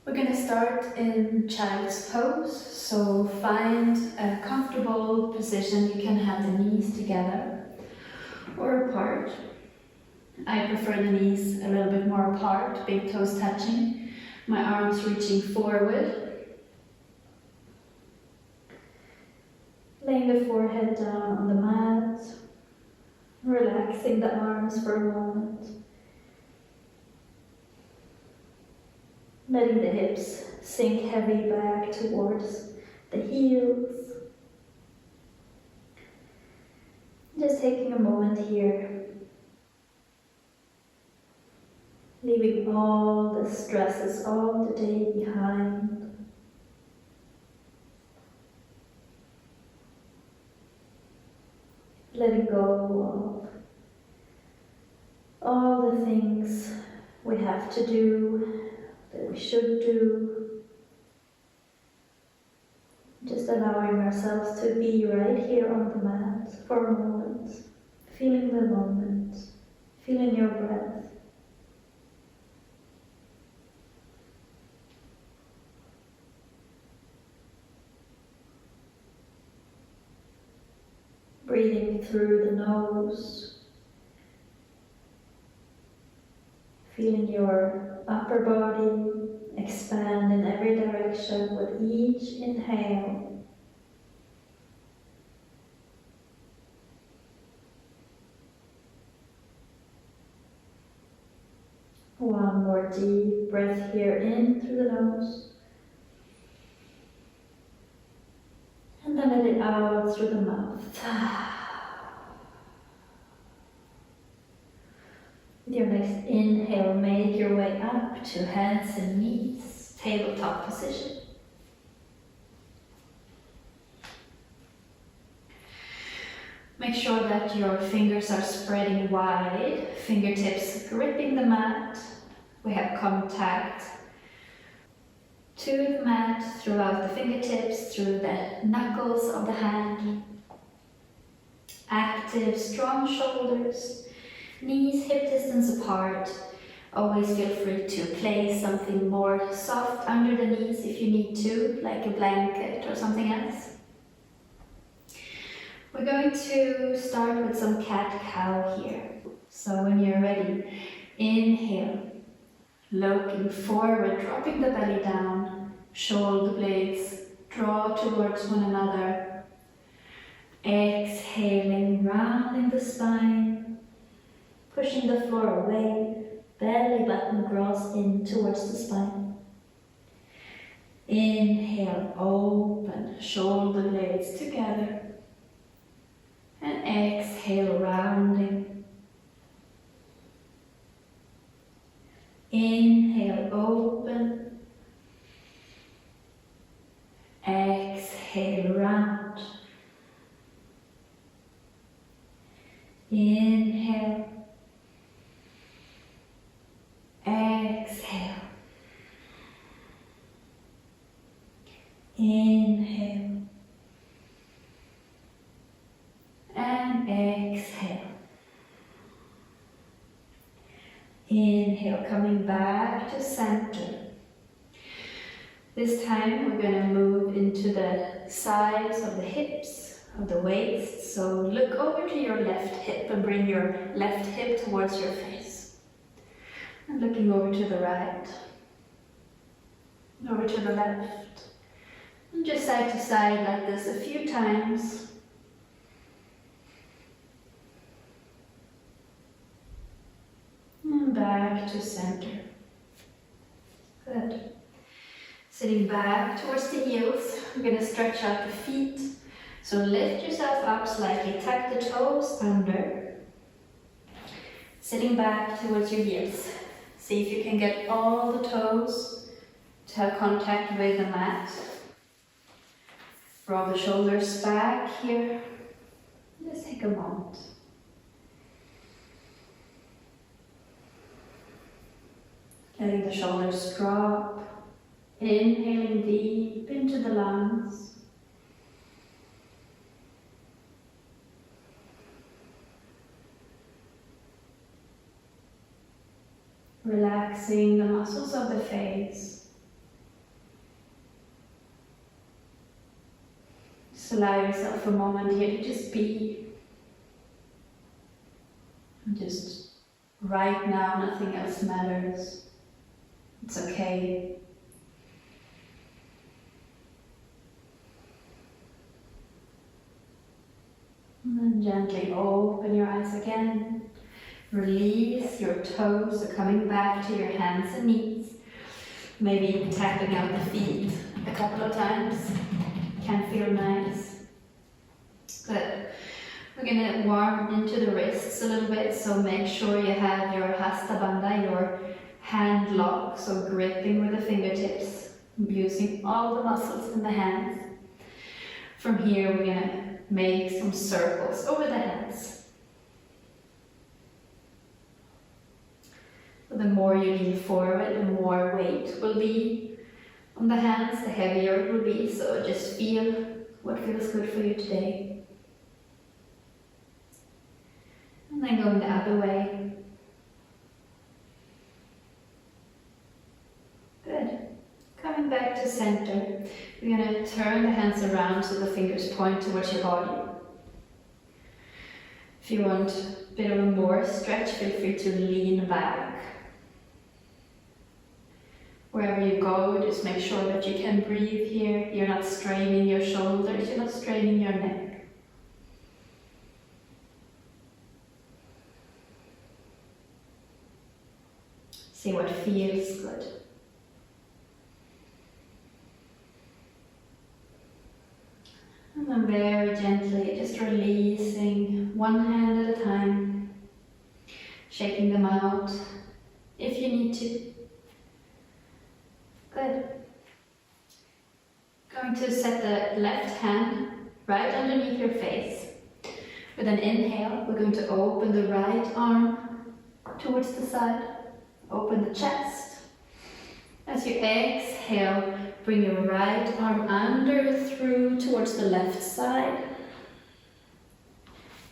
We're going to start in child's pose, so find a comfortable position. You can have the knees together or apart. I prefer the knees a little bit more apart, big toes touching, my arms reaching forward. Laying the forehead down on the mat, relaxing the arms for a moment. Letting the hips sink heavy back towards the heels. Just taking a moment here. Leaving all the stresses of the day behind. Letting go of all the things we have to do, that we should do. Just allowing ourselves to be right here on the mat for a moment, feeling the moment, feeling your breath. Breathing through the nose, feeling your upper body expand in every direction with each inhale. One more deep breath here in through the nose. And then let it out through the mouth. With your next inhale, make your way up to hands and knees, tabletop position. Make sure that your fingers are spreading wide, fingertips gripping the mat. We have contact to the mat throughout the fingertips, through the knuckles of the hand. Active, strong shoulders, knees hip distance apart. Always feel free to place something more soft under the knees if you need to, like a blanket or something else. We're going to start with some cat-cow here. So when you're ready, inhale. Looking forward, dropping the belly down, shoulder blades draw towards one another. Exhaling, rounding the spine, pushing the floor away, belly button draws in towards the spine. Inhale, open, shoulder blades together. And exhale, rounding. Inhale, open. Exhale, round. Inhale. Exhale. Inhale. And exhale. Inhale, coming back to center. This time we're going to move into the sides of the hips, of the waist. So look over to your left hip and bring your left hip towards your face. And looking over to the right, over to the left. And just side to side like this a few times. And back to center. Good. Sitting back towards the heels, we're going to stretch out the feet. So lift yourself up slightly, tuck the toes under. Sitting back towards your heels. See if you can get all the toes to have contact with the mat. Draw the shoulders back here. Just take a moment. Letting the shoulders drop. Inhaling deep into the lungs. Relaxing the muscles of the face. Just allow yourself a moment here to just be. Just right now, nothing else matters. It's okay. And then gently open your eyes again. Release your toes, so coming back to your hands and knees. Maybe tapping out the feet a couple of times. Can feel nice. Good. We're going to warm into the wrists a little bit, so make sure you have your hasta bandha, your hand lock, so gripping with the fingertips, using all the muscles in the hands. From here, we're going to make some circles over the hands. The more you lean forward, the more weight will be on the hands, the heavier it will be. So just feel what feels good for you today. And then going the other way. Good. Coming back to center. We're going to turn the hands around so the fingers point towards your body. If you want a bit of a more stretch, feel free to lean back. Wherever you go, just make sure that you can breathe here. You're not straining your shoulders, you're not straining your neck. See what feels good. And then very gently, just releasing one hand at a time, shaking them out if you need to. Good. Going to set the left hand right underneath your face. With an inhale, we're going to open the right arm towards the side. Open the chest. As you exhale, bring your right arm under through towards the left side.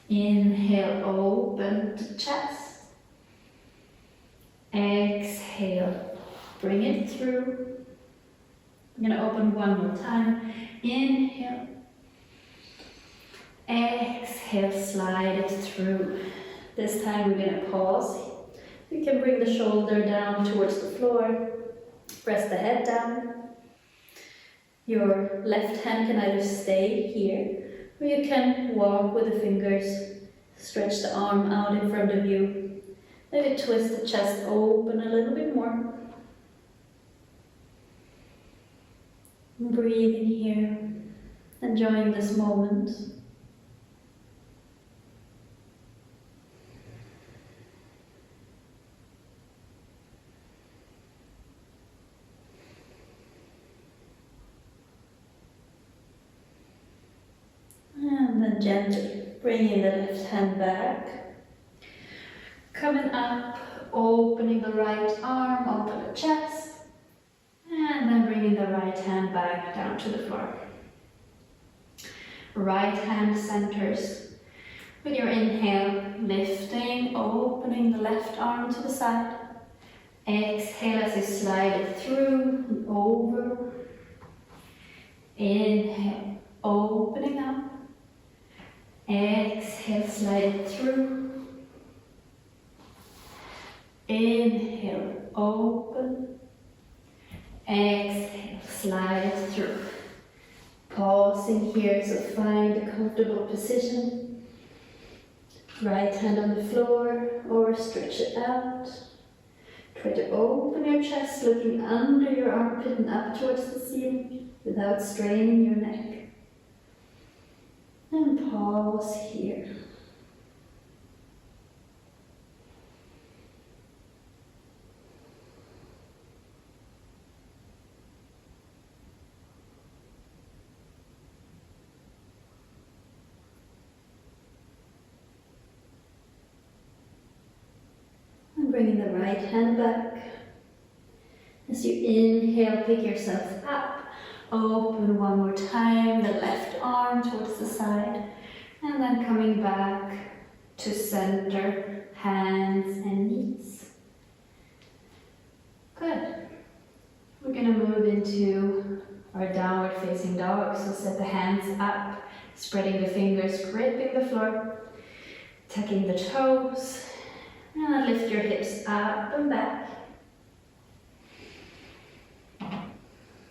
Inhale, open the chest. Exhale, bring it through. I'm going to open one more time. Inhale. Exhale, slide it through. This time we're going to pause. You can bring the shoulder down towards the floor. Press the head down. Your left hand can either stay here, or you can walk with the fingers. Stretch the arm out in front of you. Maybe twist the chest open a little bit more. Breathing here, enjoying this moment. And then gently bringing the left hand back. Coming up, opening the right arm onto the chest. And then bringing the right hand back down to the floor. Right hand centers. With your inhale, lifting, opening the left arm to the side. Exhale as you slide it through and over. Inhale, opening up. Exhale, slide it through. Inhale, open. Exhale, slide it through. Pausing here, so find a comfortable position. Right hand on the floor or stretch it out. Try to open your chest, looking under your armpit and up towards the ceiling without straining your neck. And pause here. Bringing the right hand back. As you inhale, pick yourself up. Open one more time, the left arm towards the side. And then coming back to center, hands and knees. Good. We're going to move into our downward facing dog. So set the hands up Spreading the fingers, gripping the floor, tucking the toes, and then lift your hips up and back.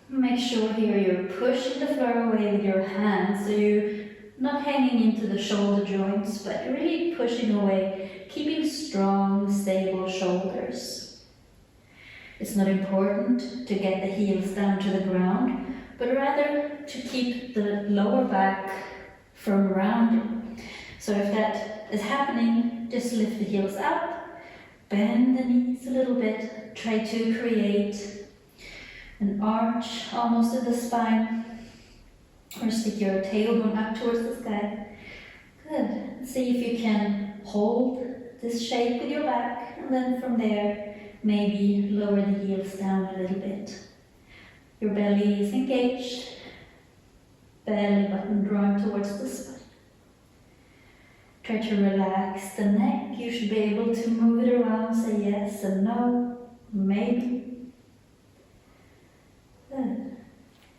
Make sure here you're pushing the floor away with your hands, so you're not hanging into the shoulder joints, but really pushing away, keeping strong, stable shoulders. It's not important to get the heels down to the ground, but rather to keep the lower back from rounding. So if that is happening, just lift the heels up, bend the knees a little bit, try to create an arch almost in the spine, or stick your tailbone up towards the sky. Good. See if you can hold this shape with your back, and then from there, maybe lower the heels down a little bit. Your belly is engaged, belly button drawn towards the spine. Try to relax the neck. You should be able to move it around, say yes and no, maybe. Good.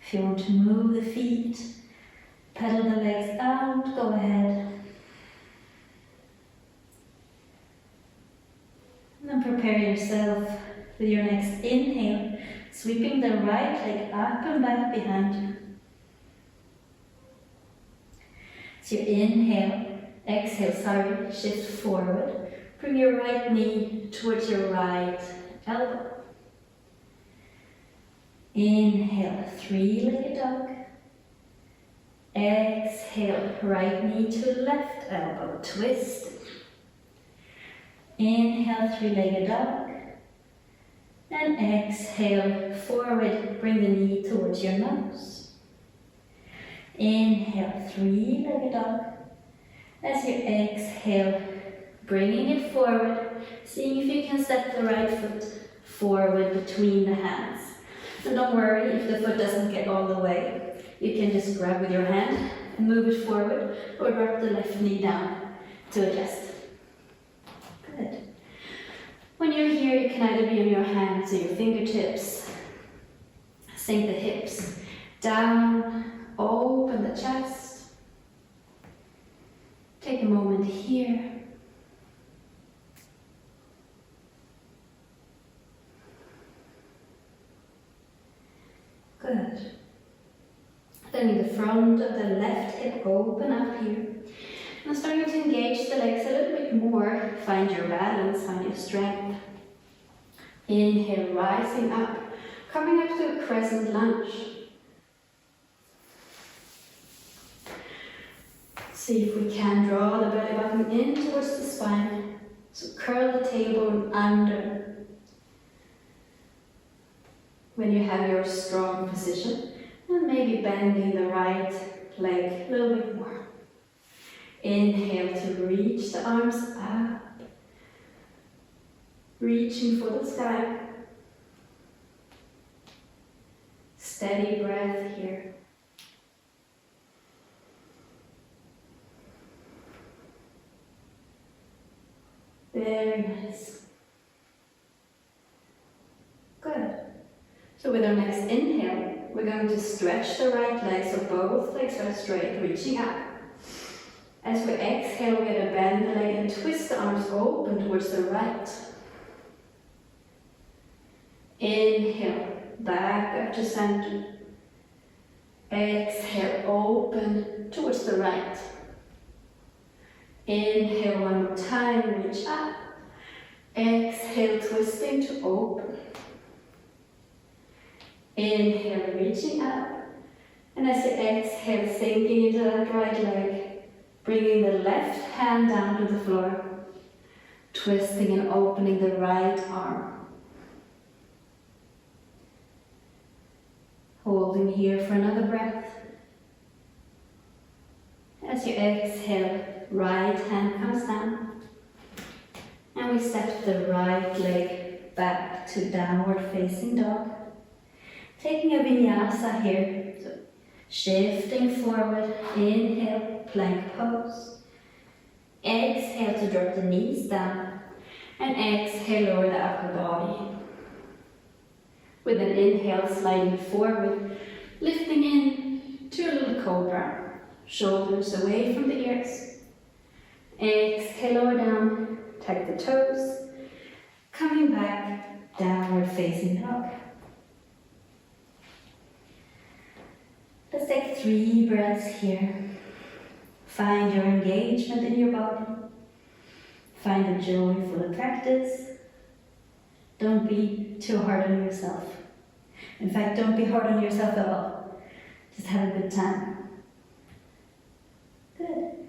If you want to move the feet, pedal the legs out, go ahead. And then prepare yourself with your next inhale, sweeping the right leg up and back behind you. So you inhale, exhale, shift forward. Bring your right knee towards your right elbow. Inhale, three-legged dog. Exhale, right knee to left elbow, twist. Inhale, three-legged dog. And exhale, forward, bring the knee towards your nose. Inhale, three-legged dog. As you exhale, bringing it forward, seeing if you can step the right foot forward between the hands. So don't worry if the foot doesn't get all the way. You can just grab with your hand and move it forward, or drop the left knee down to adjust. Good. When you're here, you can either be on your hands or your fingertips. Sink the hips down, open the chest. Take a moment here. Good. Then in the front of the left hip, open up here. And starting to engage the legs a little bit more. Find your balance, find your strength. Inhale, rising up, coming up to a crescent lunge. See if we can draw the belly button in towards the spine. So curl the tailbone under. When you have your strong position, and maybe bending the right leg a little bit more. Inhale to reach the arms up, reaching for the sky. Steady breath here. Very nice. Good. So with our next inhale, we're going to stretch the right leg so both legs are straight, reaching up. As we exhale, we're going to bend the leg and twist the arms open towards the right. Inhale, back up to center. Exhale, open towards the right. Inhale one more time, reach up. Exhale, twisting to open. Inhale, reaching up. And as you exhale, sinking into that right leg, bringing the left hand down to the floor, twisting and opening the right arm. Holding here for another breath. As you exhale, right hand comes down. And we step the right leg back to downward facing dog. Taking a vinyasa here. So shifting forward, inhale, plank pose. Exhale to drop the knees down. And exhale, lower the upper body. With an inhale, sliding forward, lifting in to a little cobra. shoulders away from the ears. Exhale, lower down, tuck the toes. Coming back, downward facing dog. Let's take 3 breaths here. Find your engagement in your body. Find the joy for the practice. Don't be too hard on yourself. In fact, don't be hard on yourself at all. Just have a good time. Good.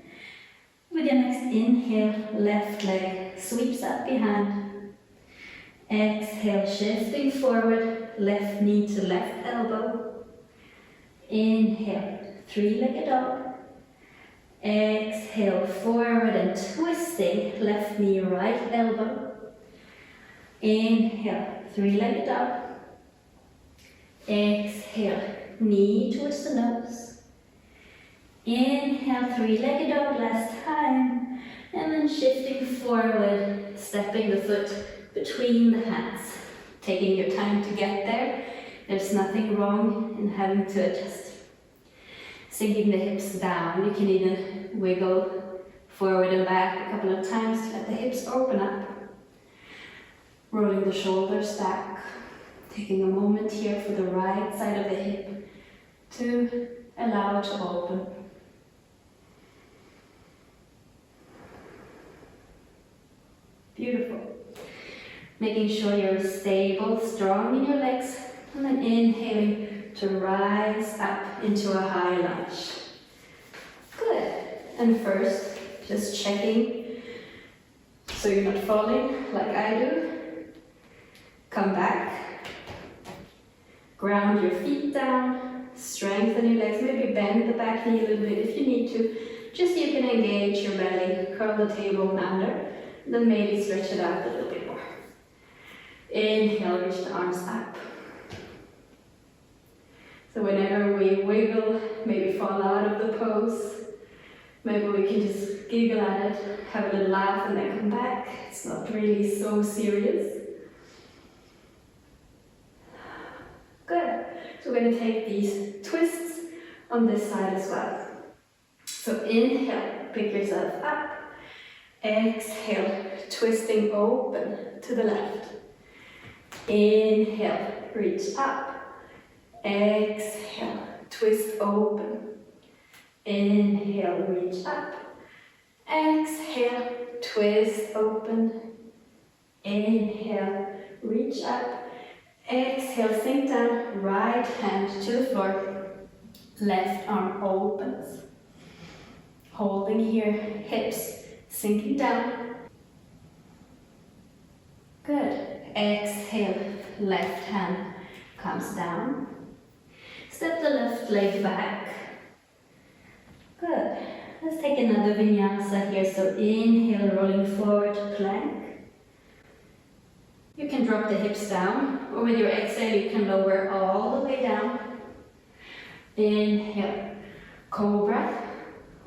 With your next inhale, left leg sweeps up behind. Exhale, shifting forward, left knee to left elbow. Inhale, 3-legged dog. Exhale, forward and twisting, left knee, right elbow. Inhale, 3-legged dog. Exhale, knee towards the nose. Inhale, 3-legged dog last time. And then shifting forward, stepping the foot between the hands. Taking your time to get there. There's nothing wrong in having to adjust. Sinking the hips down. You can even wiggle forward and back a couple of times to let the hips open up. Rolling the shoulders back. Taking a moment here for the right side of the hip to allow it to open. Beautiful. Making sure you're stable, strong in your legs, and then inhaling to rise up into a high lunge. Good. And first, just checking so you're not falling like I do. Come back. Ground your feet down. Strengthen your legs. Maybe bend the back knee a little bit if you need to. Just so you can engage your belly. Curl the tailbone under. Then maybe stretch it out a little bit more. Inhale, reach the arms up. So whenever we wiggle, maybe fall out of the pose, maybe we can just giggle at it, have a little laugh and then come back. It's not really so serious. Good. So we're going to take these twists on this side as well. So inhale, pick yourself up. Exhale, twisting open to the left. Inhale, reach up. Exhale, twist open. Inhale, reach up. Exhale, twist open. Inhale, reach up. Exhale, sink down. Right hand to the floor. Left arm opens. Holding here, hips sinking down. Good. Exhale, left hand comes down. Step the left leg back. Good. Let's take another vinyasa here. So inhale, rolling forward to plank. You can drop the hips down, or with your exhale you can lower all the way down. Inhale, cobra,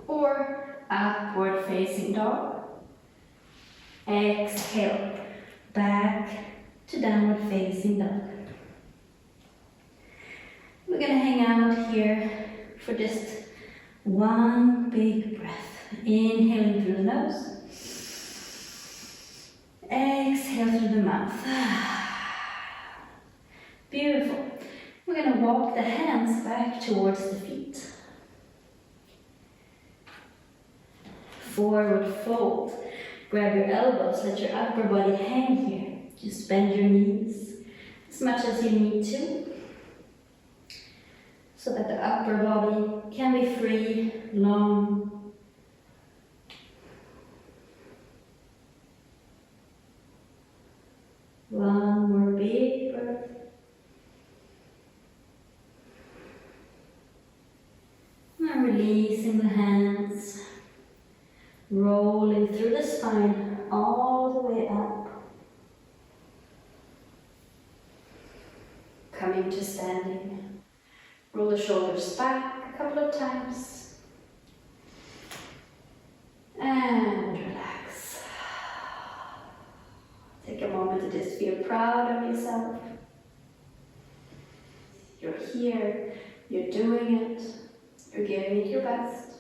or upward facing dog. Exhale, back to downward facing dog. We're going to hang out here for just one big breath. Inhaling through the nose. Exhale through the mouth. Beautiful. We're going to walk the hands back towards the feet. Forward fold. Grab your elbows, let your upper body hang here. Just bend your knees as much as you need to, so that the upper body can be free, long. One more big breath. And releasing the hands, rolling through the spine all the way up. Coming to standing. Roll the shoulders back a couple of times. And relax. Take a moment to just feel proud of yourself. You're here, you're doing it, you're giving it your best.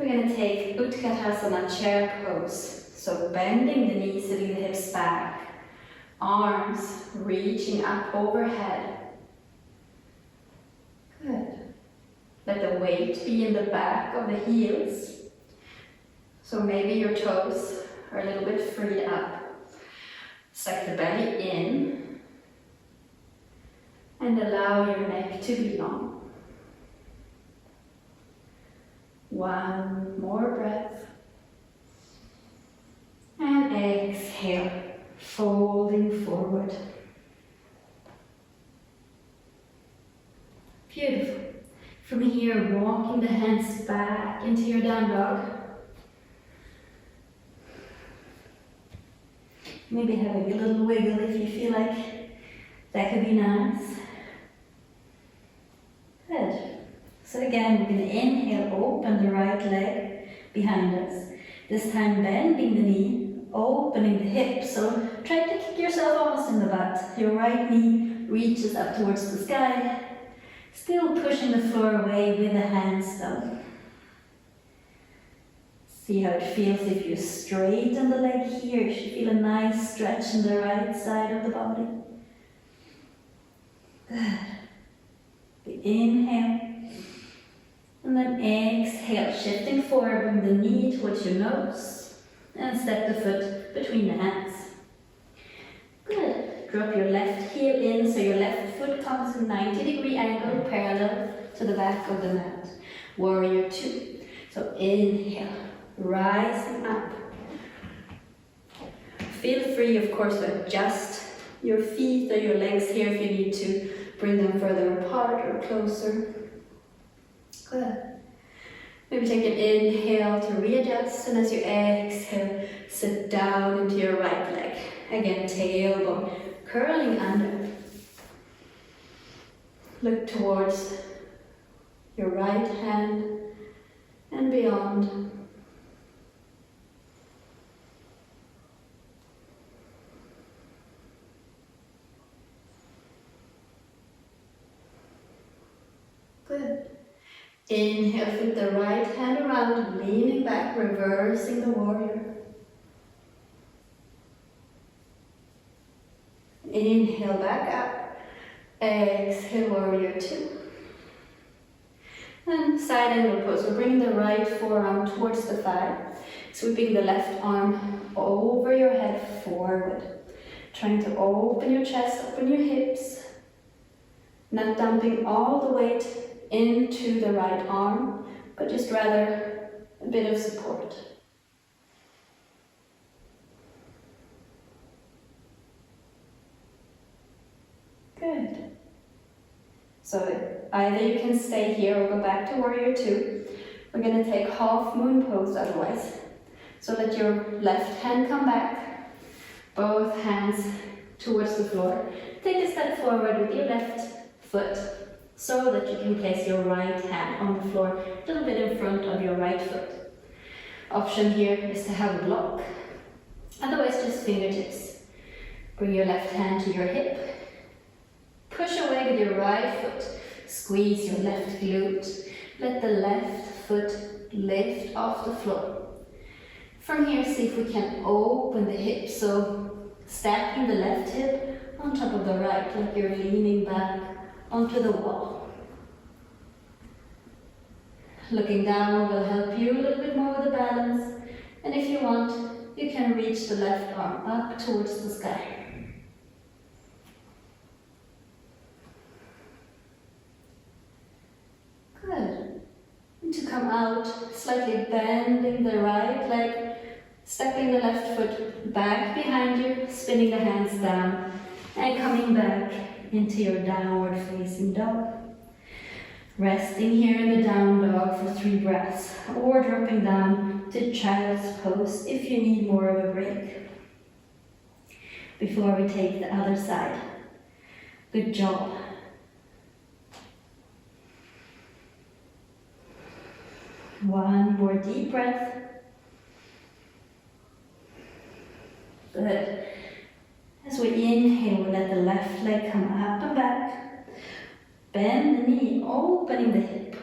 going to take Utkatasana chair pose. So bending the knees, sitting the hips back, arms reaching up overhead. Good. Let the weight be in the back of the heels. So maybe your toes are a little bit freed up. Suck the belly in and allow your neck to be long. One more breath. And exhale, folding forward. Beautiful. From here, walking the hands back into your down dog. Maybe having a little wiggle if you feel like that could be nice. Good. So again, we're going to inhale, open the right leg behind us. This time bending the knee, opening the hip. So try to kick yourself almost in the butt. Your right knee reaches up towards the sky. Still pushing the floor away with the hands though. See how it feels if you straighten the leg here. You should feel a nice stretch in the right side of the body. Good. Inhale. And then exhale, shifting forward, bring the knee towards your nose. And step the foot between the hands. Good. Drop your left heel in so your left foot comes in 90-degree angle parallel to the back of the mat. Warrior two. So inhale, rising up. Feel free, of course, to adjust your feet or your legs here if you need to bring them further apart or closer. Good. Maybe take an inhale to readjust, and as you exhale, sit down into your right leg. Again, tailbone curling under. Look towards your right hand and beyond. Good. Inhale, flip the right hand around, leaning back, reversing the warrior. Inhale, back up. Exhale, warrior two. And side angle pose. We're bringing the right forearm towards the thigh, sweeping the left arm over your head forward. Trying to open your chest, open your hips. Not dumping all the weight into the right arm, but just rather a bit of support. Good. So either you can stay here or go back to warrior two. We're going to take half moon pose otherwise. So let your left hand come back, both hands towards the floor. Take a step forward with your left foot so that you can place your right hand on the floor a little bit in front of your right foot. Option here is to have a block, otherwise just fingertips. Bring your left hand to your hip. Push away with your right foot. Squeeze your left glute. Let the left foot lift off the floor. From here, see if we can open the hip. So stacking the left hip on top of the right, like you're leaning back onto the wall. Looking down will help you a little bit more with the balance. And if you want, you can reach the left arm up towards the sky. Good. And to come out, slightly bending the right leg, stepping the left foot back behind you, spinning the hands down, and coming back into your downward facing dog. Resting here in the down dog for 3 breaths, or dropping down to child's pose if you need more of a break. Before we take the other side. Good job. One more deep breath. Good. As we inhale, we let the left leg come up and back. Bend the knee, opening the hip.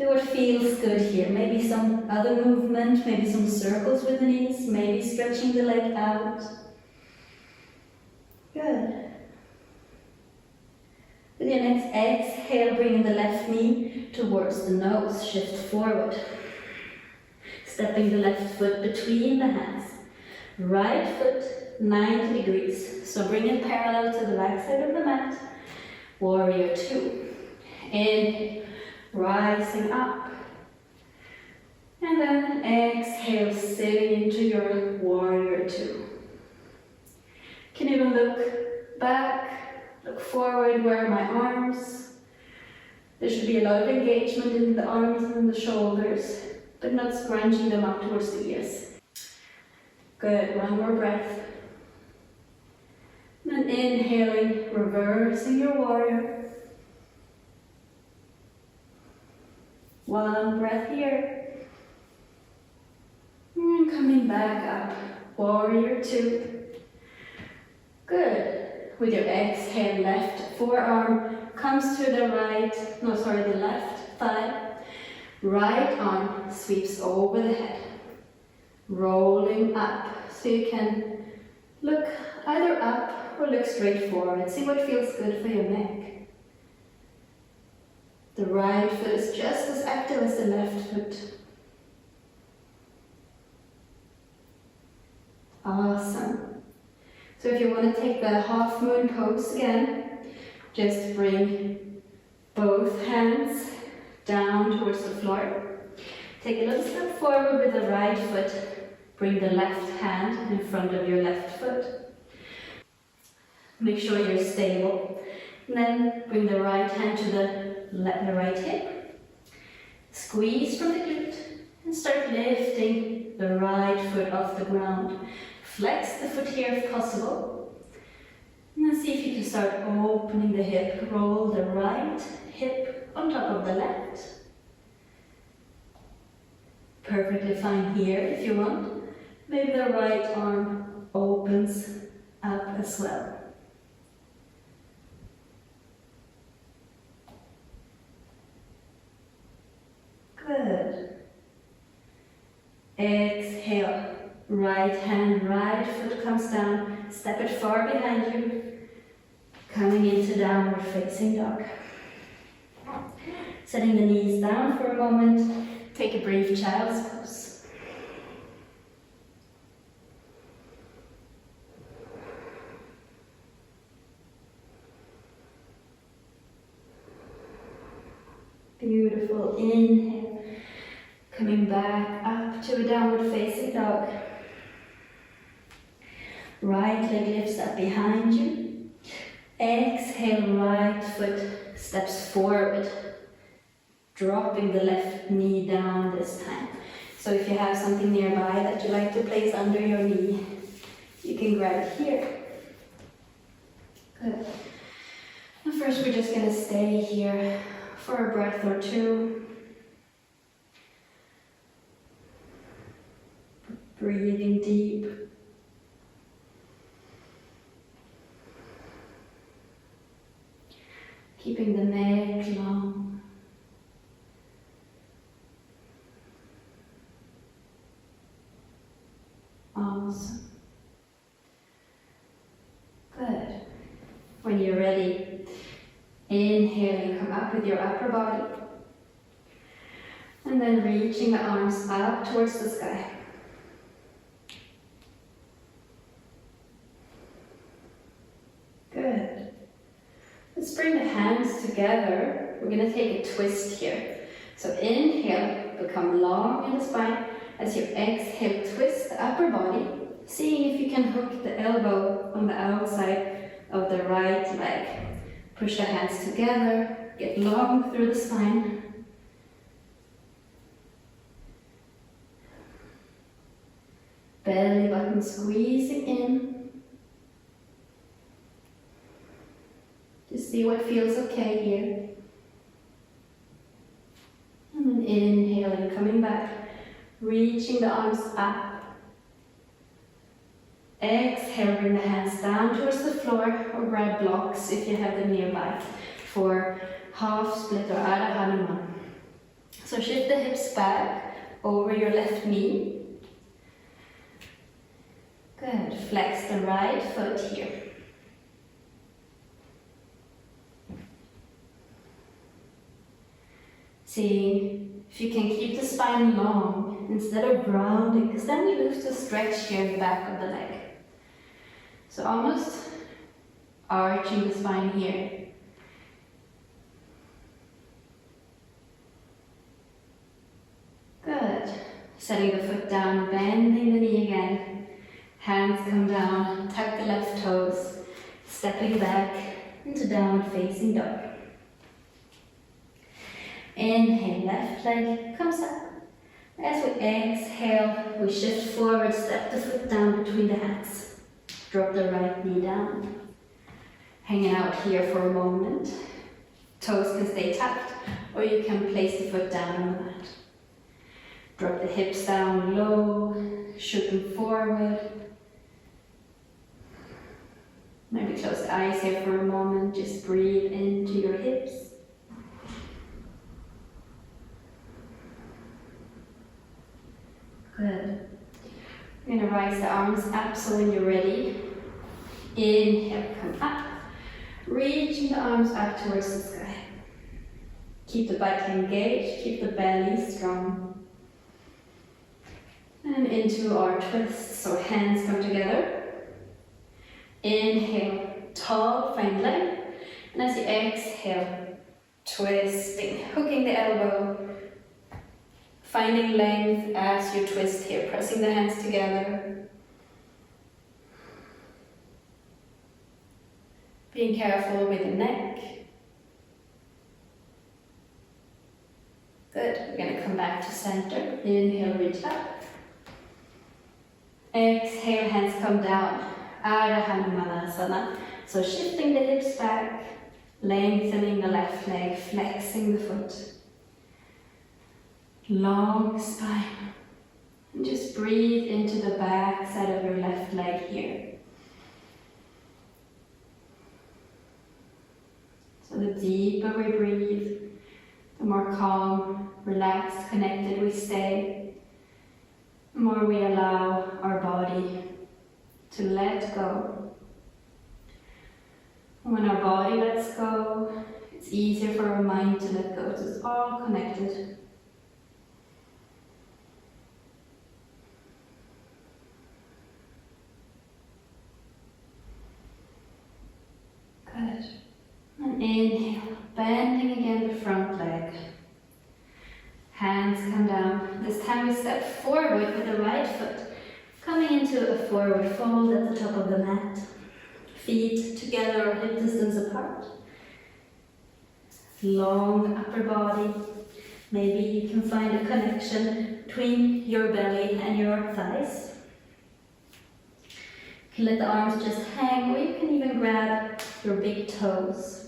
See what feels good here. Maybe some other movement, maybe some circles with the knees, maybe stretching the leg out. Good. With your next exhale, bringing the left knee towards the nose, shift forward. Stepping the left foot between the hands. Right foot 90 degrees. So bring it parallel to the back side of the mat. Warrior two. Inhale, rising up. And then exhale, sitting into your warrior two. Can even look back, look forward. Where are my arms? There should be a lot of engagement in the arms and the shoulders, but not scrunching them up towards the ears. Good, one more breath. And then inhaling, reversing your warrior. One breath here. And coming back up, warrior two. Good. With your exhale, left forearm comes to the the left thigh. Right arm sweeps over the head, rolling up. So you can look either up or look straight forward. See what feels good for your neck. The right foot is just as active as the left foot. Awesome. So if you want to take the half moon pose again, just bring both hands down towards the floor. Take a little step forward with the right foot. Bring the left hand in front of your left foot. Make sure you're stable. And then bring the right hand to the right hip. Squeeze from the glute and start lifting the right foot off the ground. Flex the foot here if possible. And then see if you can start opening the hip. Roll the right hip on top of the left. Perfectly fine here if you want. Maybe the right arm opens up as well. Good. Exhale. Right hand, right foot comes down. Step it far behind you. Coming into downward facing dog. Setting the knees down for a moment. Take a brief child's pose. Beautiful. Inhale. Coming back up to a downward facing dog. Right leg lifts up behind you. Exhale, right foot steps forward. Dropping the left knee down this time. So if you have something nearby that you like to place under your knee, you can grab it here. Good. And first we're just going to stay here for a breath or two. Breathing deep. Keeping the neck long. Awesome. Good. When you're ready, inhaling, come up with your upper body. And then reaching the arms up towards the sky. Good. Let's bring the hands together. We're going to take a twist here. So inhale, become long in the spine. As you exhale, twist the upper body, seeing if you can hook the elbow on the outside of the right leg. Push the hands together, get long through the spine. Belly button squeezing in. Just see what feels okay here. And then inhaling, coming back. Reaching the arms up. Exhale, bring the hands down towards the floor or grab blocks if you have them nearby for half split or Adho Hanuman. So shift the hips back over your left knee. Good. Flex the right foot here. See if you can keep the spine long instead of rounding, because then we lose the stretch here in the back of the leg. So almost arching the spine here. Good. Setting the foot down, bending the knee again. Hands come down, tuck the left toes, stepping back into downward facing dog. Inhale, left leg comes up. As we exhale, we shift forward, step the foot down between the hands. Drop the right knee down. Hanging out here for a moment. Toes can stay tucked, or you can place the foot down on the mat. Drop the hips down low, shoot them forward. Maybe close the eyes here for a moment, just breathe into your hips. Good. We're going to rise the arms up, so when you're ready, inhale, come up. Reaching the arms up towards the sky. Keep the butt engaged, keep the belly strong. And into our twist, so hands come together. Inhale, tall, find length. And as you exhale, twisting, hooking the elbow. Finding length as you twist here, pressing the hands together. Being careful with the neck. Good. We're going to come back to center. Inhale, reach up. Exhale, hands come down. Ardha Hanumanasana. So shifting the hips back, lengthening the left leg, flexing the foot. Long spine. And just breathe into the back side of your left leg here. So the deeper we breathe, the more calm, relaxed, connected we stay, the more we allow our body to let go. And when our body lets go, it's easier for our mind to let go. So it's all connected. Good. And inhale, bending again the front leg. Hands come down. This time we step forward with the right foot, coming into a forward fold at the top of the mat. Feet together or hip distance apart. Long upper body. Maybe you can find a connection between your belly and your thighs. You can let the arms just hang, or you can even grab your big toes.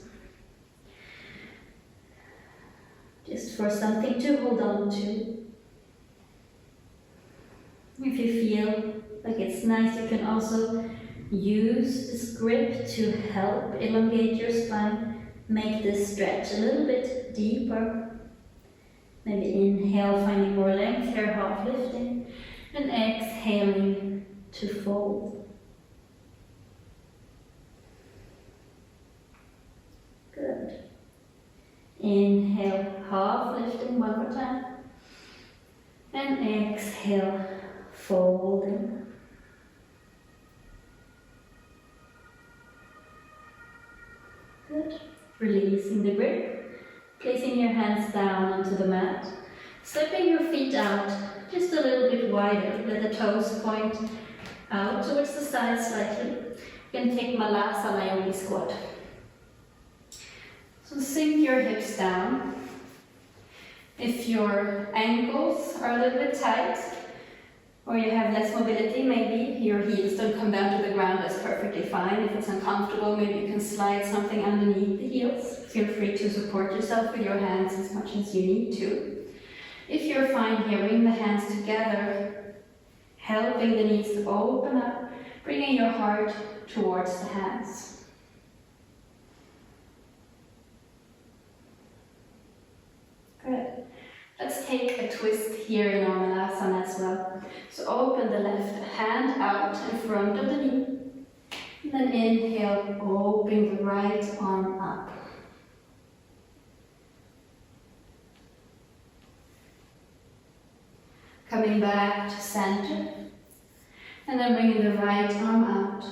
Just for something to hold on to. If you feel like it's nice, you can also use this grip to help elongate your spine. Make this stretch a little bit deeper. Maybe inhale, finding more length here, half lifting, and exhaling to fold. Good. Inhale, half lifting one more time. And exhale, folding. Good. Releasing the grip. Placing your hands down onto the mat. Stepping your feet out just a little bit wider. Let the toes point out towards the side slightly. You can take Malasana Yogi squat. So sink your hips down. If your ankles are a little bit tight, or you have less mobility, maybe your heels don't come down to the ground, that's perfectly fine. If it's uncomfortable, maybe you can slide something underneath the heels. Feel free to support yourself with your hands as much as you need to. If you're fine here, bring the hands together, helping the knees to open up, bringing your heart towards the hands. Good. Let's take a twist here in Asana as well. So open the left hand out in front of the knee. And then inhale, open the right arm up. Coming back to center. And then bringing the right arm out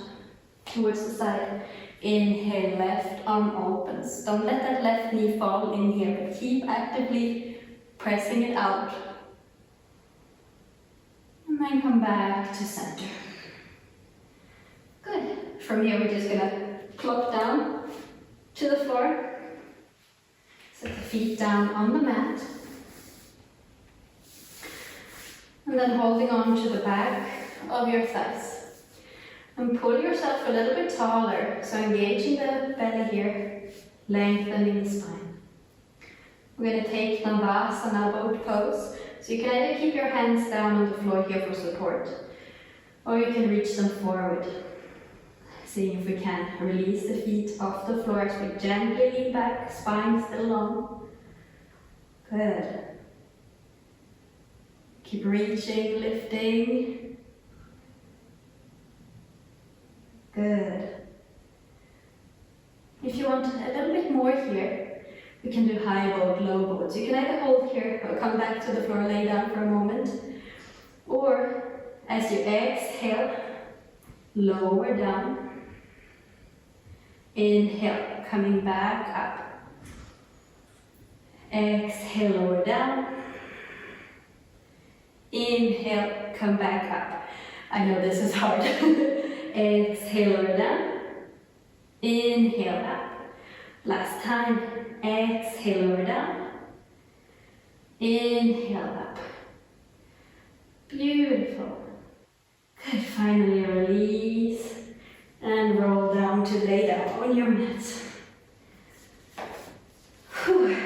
towards the side. Inhale, left arm opens. Don't let that left knee fall in here, but keep actively pressing it out. And then come back to center. Good. From here, we're just gonna plop down to the floor. Set the feet down on the mat. And then holding on to the back of your thighs. And pull yourself a little bit taller, so engaging the belly here, lengthening the spine. We're going to take Navasana boat pose, so you can either keep your hands down on the floor here for support, or you can reach them forward. Seeing if we can release the feet off the floor as we gently lean back, spine still long. Good. Keep reaching, lifting. Good. If you want a little bit more here, we can do high boat, low boat. So you can either hold here or come back to the floor, lay down for a moment. Or as you exhale, lower down. Inhale, coming back up. Exhale, lower down. Inhale, come back up. I know this is hard. Exhale, lower down. Inhale, up. Last time. Exhale, lower down. Inhale, up. Beautiful. Good. Finally release and roll down to lay down on your mat. Whew.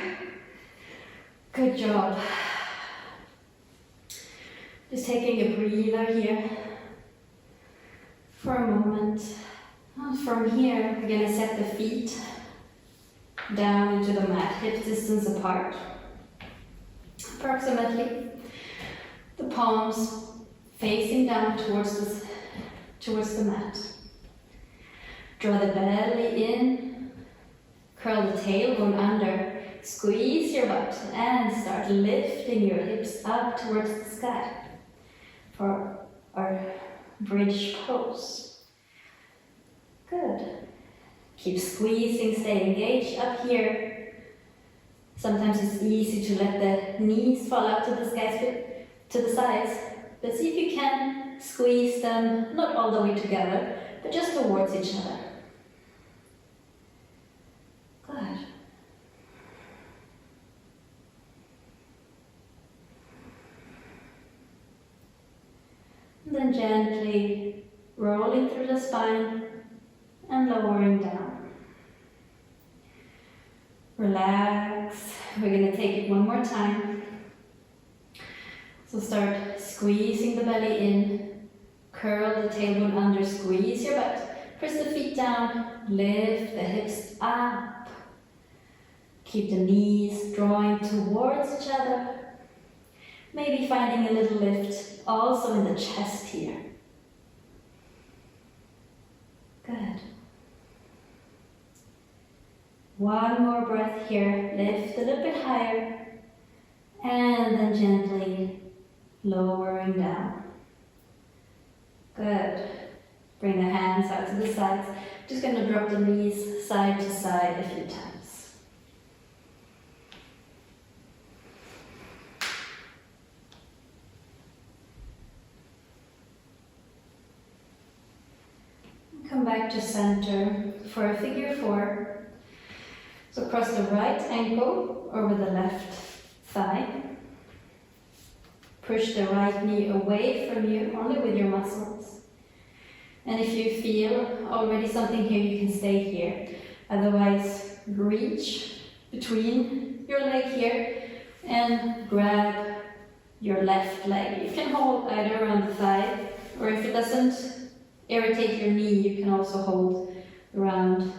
Good job. Just taking a breather here for a moment. From here, we're going to set the feet down into the mat, hip distance apart. Approximately. The palms facing down towards the mat. Draw the belly in, curl the tailbone under, squeeze your butt and start lifting your hips up towards the sky for our bridge pose. Good. Keep squeezing, stay engaged up here. Sometimes it's easy to let the knees fall out to the sides, but see if you can squeeze them, not all the way together, but just towards each other. Good. And then gently rolling through the spine and lowering down. Relax. We're going to take it one more time. So start squeezing the belly in, curl the tailbone under, squeeze your butt, press the feet down, lift the hips up. Keep the knees drawing towards each other. Maybe finding a little lift also in the chest here. Good. One more breath here. Lift a little bit higher. And then gently lowering down. Good. Bring the hands out to the sides. Just going to drop the knees side to side a few times. Come back to center for a figure four. So cross the right ankle over the left thigh. Push the right knee away from you, only with your muscles. And if you feel already something here, you can stay here. Otherwise, reach between your leg here and grab your left leg. You can hold either around the thigh, or if it doesn't irritate your knee, you can also hold around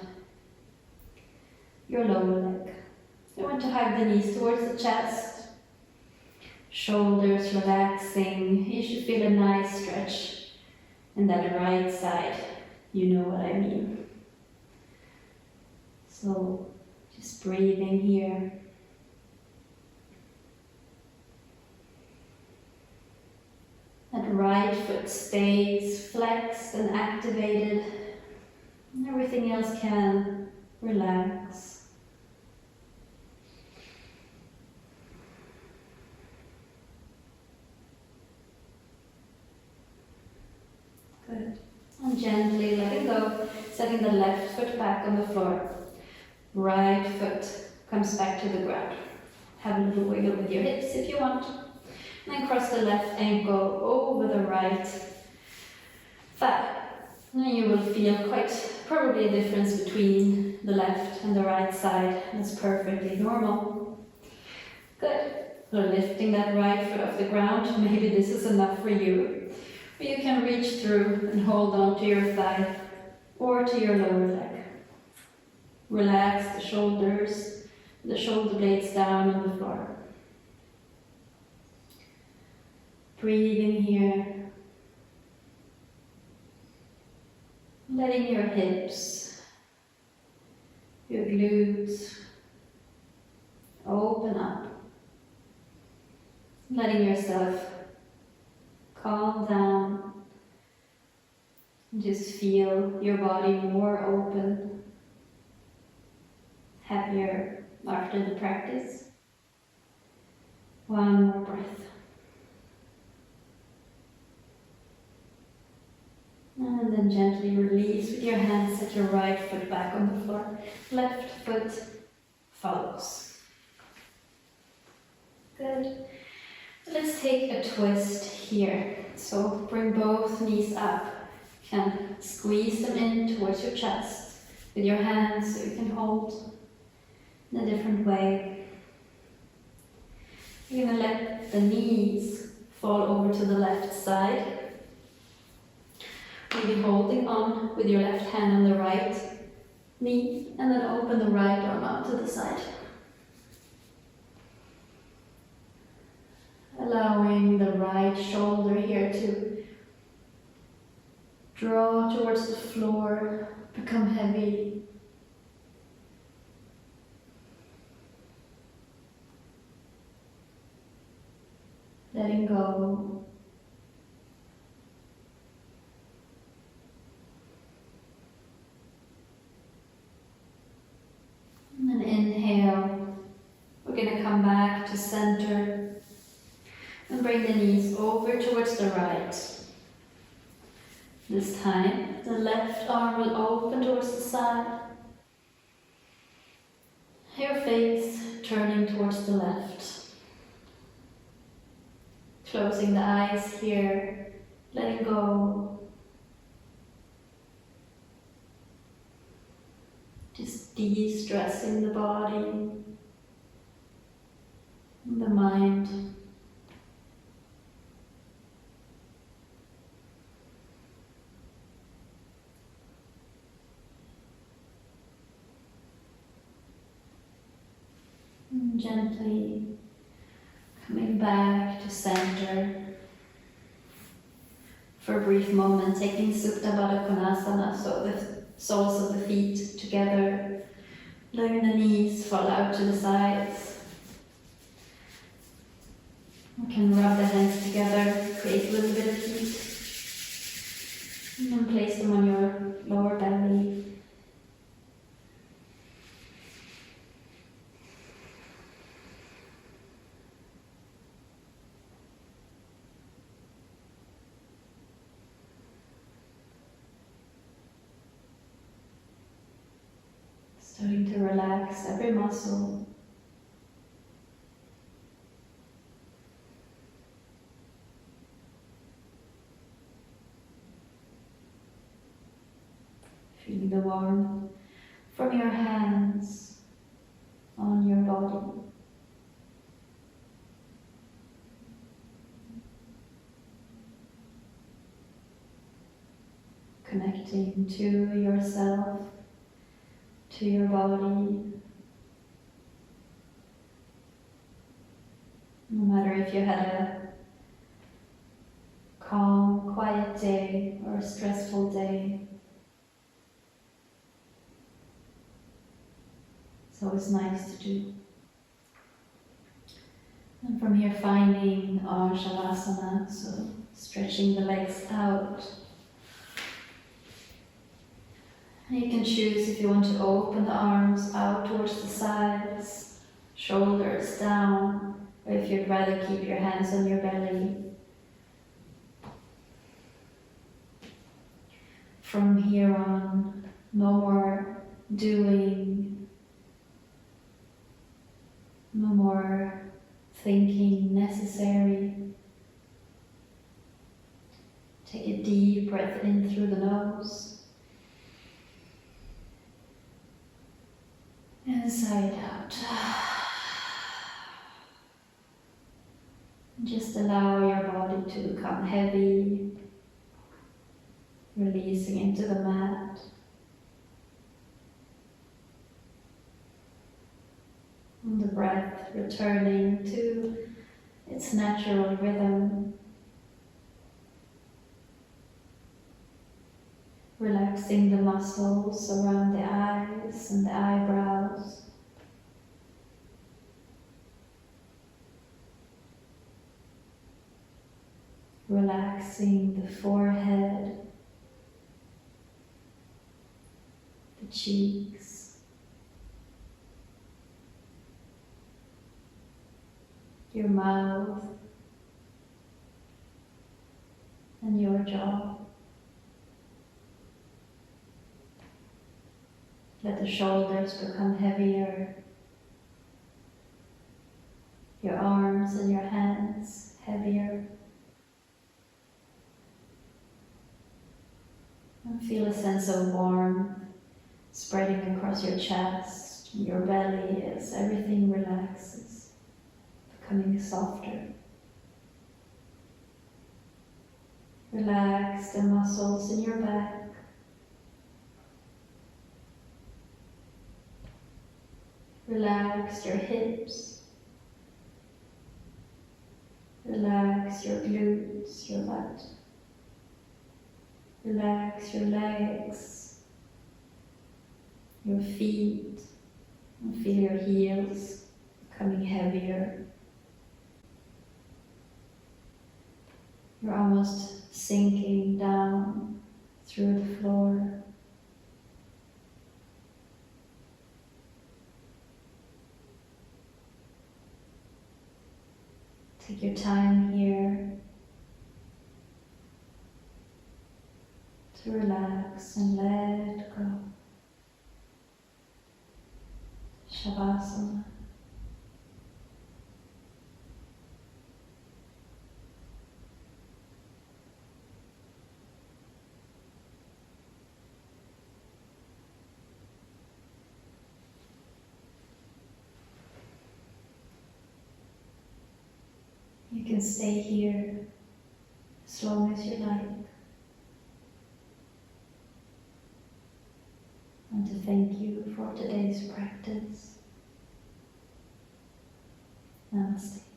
your lower leg. You want to hug the knees towards the chest. Shoulders relaxing. You should feel a nice stretch in that right side. You know what I mean. So just breathing here. That right foot stays flexed and activated. And everything else can relax. Good. And gently letting go, setting the left foot back on the floor. Right foot comes back to the ground. Have a little wiggle with your hips if you want. And then cross the left ankle over the right thigh. And you will feel probably a difference between the left and the right side. That's perfectly normal. Good. So lifting that right foot off the ground. Maybe this is enough for you. Or you can reach through and hold on to your thigh or to your lower leg. Relax the shoulders, the shoulder blades down on the floor. Breathing here. Letting your hips, your glutes open up. Letting yourself calm down. Just feel your body more open, happier after the practice. One more breath. And then gently release with your hands, set your right foot back on the floor. Left foot follows. Good. Let's take a twist here. So bring both knees up. You can squeeze them in towards your chest with your hands so you can hold in a different way. You're going to let the knees fall over to the left side. Maybe holding on with your left hand on the right knee and then open the right arm out to the side. Allowing the right shoulder here to draw towards the floor, become heavy. Letting go. And then inhale. We're going to come back to center. And bring the knees over towards the right. This time, the left arm will open towards the side. Your face turning towards the left. Closing the eyes here, letting go. Just de-stressing the body and the mind. And gently coming back to center. For a brief moment, taking Supta Baddha Konasana, so the soles of the feet together, letting the knees fall out to the sides. You can rub the hands together, create a little bit of heat, and then place them on your lower belly. Starting to relax every muscle. Feeling the warmth from your hands on your body. Connecting to yourself, to your body, No matter if you had a calm, quiet day or a stressful day. It's always nice to do. And from here finding our Shavasana, so stretching the legs out. And you can choose if you want to open the arms out towards the sides, shoulders down, or if you'd rather keep your hands on your belly. From here on, no more doing, no more thinking necessary. Take a deep breath in through the nose and sigh it out. Just allow your body to become heavy, releasing into the mat. And the breath returning to its natural rhythm. Relaxing the muscles around the eyes and the eyebrows. Relaxing the forehead, the cheeks, your mouth, and your jaw. Let the shoulders become heavier, your arms and your hands heavier. And feel a sense of warmth spreading across your chest, your belly as everything relaxes, becoming softer. Relax the muscles in your back. Relax your hips. Relax your glutes, your butt. Relax your legs, your feet, and feel your heels becoming heavier. You're almost sinking down through the floor. Take your time here to relax and let go. Shavasana. You can stay here as long as you like. And to thank you for today's practice. Namaste.